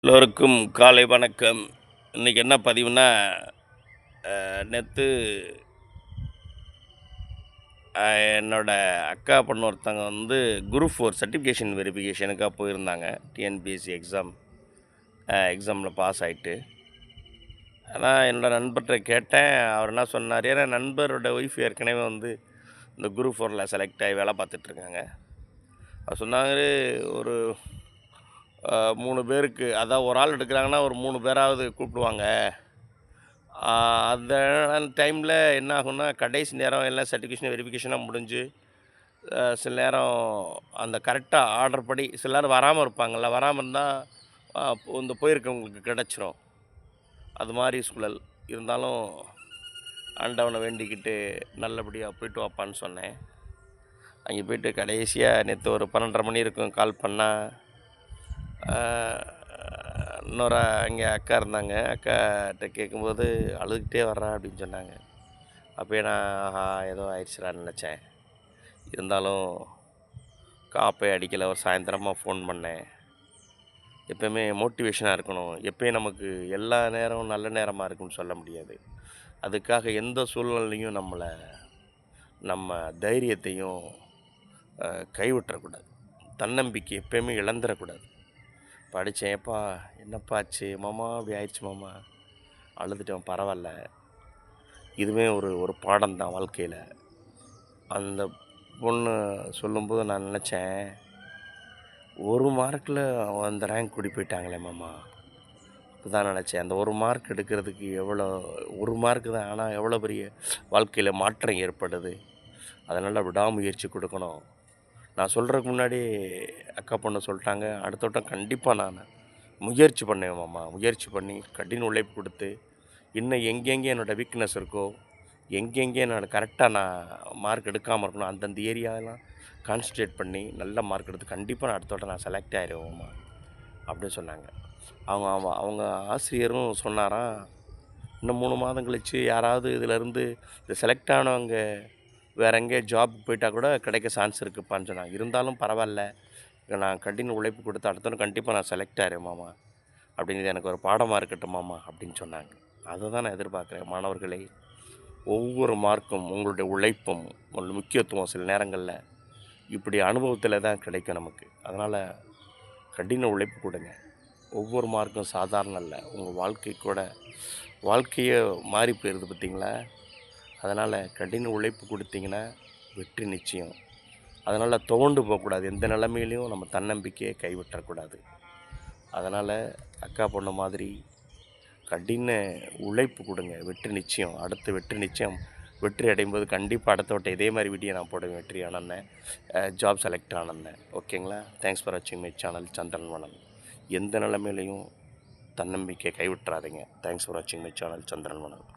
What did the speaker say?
எல்லோருக்கும் காலை வணக்கம். இன்றைக்கி என்ன பதிவுனா, நேற்று என்னோட அக்கா பொண்ணு ஒருத்தவங்க வந்து குரூப் 4 சர்டிஃபிகேஷன் வெரிஃபிகேஷனுக்காக போயிருந்தாங்க. டிஎன்பிஎஸ்சி எக்ஸாமில் பாஸ் ஆகிட்டு. ஆனால் என்னோடய நண்பர்கிட்ட கேட்டேன். அவர் என்ன சொன்னார், ஏன்னா நண்பரோட ஒய்ஃப் ஏற்கனவே வந்து இந்த குரூப் 4ல் செலக்ட் ஆகி வேலை பார்த்துட்ருக்காங்க. அவர் சொன்னாங்க, ஒரு 3 பேருக்கு, அதாவது ஒரு ஆள் எடுக்கிறாங்கன்னா ஒரு 3 பேராவது கூப்பிடுவாங்க. அந்த டைமில் என்ன ஆகும்னா, கடைசி நேரம் எல்லாம் சர்டிஃபிகேஷன் வெரிஃபிகேஷனாக முடிஞ்சு, சில நேரம் அந்த கரெக்டாக ஆர்டர் படி சில நேரம் வராமல் இருப்பாங்கள்ல, வராமல் இருந்தால் இந்த போயிருக்கவங்களுக்கு கிடச்சிரும். அது மாதிரி சூழல் இருந்தாலும் ஆண்டவனை வேண்டிக்கிட்டு நல்லபடியாக போய்ட்டு வாப்பான்னு சொன்னேன். அங்கே போய்ட்டு கடைசியாக நேற்று ஒரு 12:30 மணி இருக்கும் கால் பண்ணால், இன்னொரு அங்கே அக்கா இருந்தாங்க. அக்காட்ட கேட்கும்போது அழுதுகிட்டே வர்றேன் அப்படின்னு சொன்னாங்க. அப்போயே நான் ஆஹா ஏதோ ஆயிடுச்சுடான்னு நினச்சேன். இருந்தாலும் காப்பே அடிக்கலை. ஒரு சாயந்தரமாக ஃபோன் பண்ணேன். எப்போயுமே மோட்டிவேஷனாக இருக்கணும். எப்போயும் நமக்கு எல்லா நேரமும் நல்ல நேரமாக இருக்குன்னு சொல்ல முடியாது. அதுக்காக எந்த சூழ்நிலையும் நம்ம தைரியத்தையும் கைவிட்டுறக்கூடாது. தன்னம்பிக்கை எப்போயுமே இழந்துடக்கூடாது. படித்தேன். "ஏப்பா என்னப்பா ஆச்சு மாமா, அப்படி ஆயிடுச்சு மாமா, அழுதுட்டேன், பரவாயில்ல." இதுவே ஒரு பாடம் தான் வாழ்க்கையில். அந்த பொண்ணு சொல்லும்போது நான் நினச்சேன், 1 மார்க்கில் அந்த ரேங்க் கூடி போயிட்டாங்களே மாமா. அப்போ தான் நினச்சேன், அந்த 1 மார்க் எடுக்கிறதுக்கு எவ்வளோ, 1 மார்க்கு தான், ஆனால் எவ்வளோ பெரிய வாழ்க்கையில் மாற்றம் ஏற்படுது. அதனால் விடாமுயற்சி கொடுக்கணும். நான் சொல்கிறதுக்கு முன்னாடி அக்கா பொண்ணு சொல்லிட்டாங்க, அடுத்த வட்டம் கண்டிப்பாக நான் முயற்சி பண்ணுவேன் மாமா. முயற்சி பண்ணி கடின உழைப்பு கொடுத்து, இன்னும் எங்கெங்கே என்னோடய வீக்னஸ் இருக்கோ, எங்கெங்கே கரெக்டாக நான் மார்க் எடுக்காமல் இருக்கணும், அந்தந்த ஏரியாவெல்லாம் கான்சன்ட்ரேட் பண்ணி நல்ல மார்க் எடுத்து கண்டிப்பாக நான் அடுத்த வட்டம் நான் செலக்ட் ஆகிடுவேம்மா அப்படின்னு சொன்னாங்க. அவங்க ஆசிரியரும் சொன்னாராம், இன்னும் 3 மாதம் கழித்து யாராவது இதிலேருந்து இந்த செலக்ட் ஆனவங்க வேறு எங்கேயோ ஜாபுக்கு போயிட்டா கூட கிடைக்க சான்ஸ் இருக்குப்பான்னு சொன்னாங்க. இருந்தாலும் பரவாயில்ல, நான் கடின உழைப்பு கொடுத்து அடுத்தவங்க கண்டிப்பாக நான் செலக்ட் ஆகிறேன் மாமா, அப்படிங்கிறது எனக்கு ஒரு பாடமாக இருக்கட்டும் மாமா அப்படின்னு சொன்னாங்க. அதை தான் நான் எதிர்பார்க்குறேன். மாணவர்களே, ஒவ்வொரு மார்க்கும் உங்களுடைய உழைப்பும் உங்களுடைய முக்கியத்துவம் சில நேரங்களில் இப்படி அனுபவத்தில் தான் கிடைக்கும் நமக்கு. அதனால் கடின உழைப்பு கொடுங்க. ஒவ்வொரு மார்க்கும் சாதாரணம் இல்லை. உங்கள் வாழ்க்கையே மாறி போயிடுது பார்த்திங்களா. அதனால் கடின உழைப்பு கொடுத்தீங்கன்னா வெற்றி நிச்சயம். அதனால் துவண்டு போகக்கூடாது. எந்த நிலைமையிலையும் நம்ம தன்னம்பிக்கையை கைவிட்டக்கூடாது. அதனால் அக்கா பொண்ணு மாதிரி கடின உழைப்பு கொடுங்க. வெற்றி நிச்சயம். அடுத்து வெற்றி நிச்சயம். வெற்றி அடையும்போது கண்டிப்பாக அடுத்த வட்டம் இதே மாதிரி வீடியோ நான் போடுவேன். வெற்றி ஆனேன், ஜாப் செலக்ட் ஆனேன். ஓகேங்களா? தேங்க்ஸ் ஃபார் வாட்சிங் மை சேனல் சந்திரன் வனம். எந்த நிலைமையிலையும் தன்னம்பிக்கையை கைவிட்டுறாதீங்க. தேங்க்ஸ் ஃபார் வாட்சிங் மை சேனல் சந்திரன் வனம்.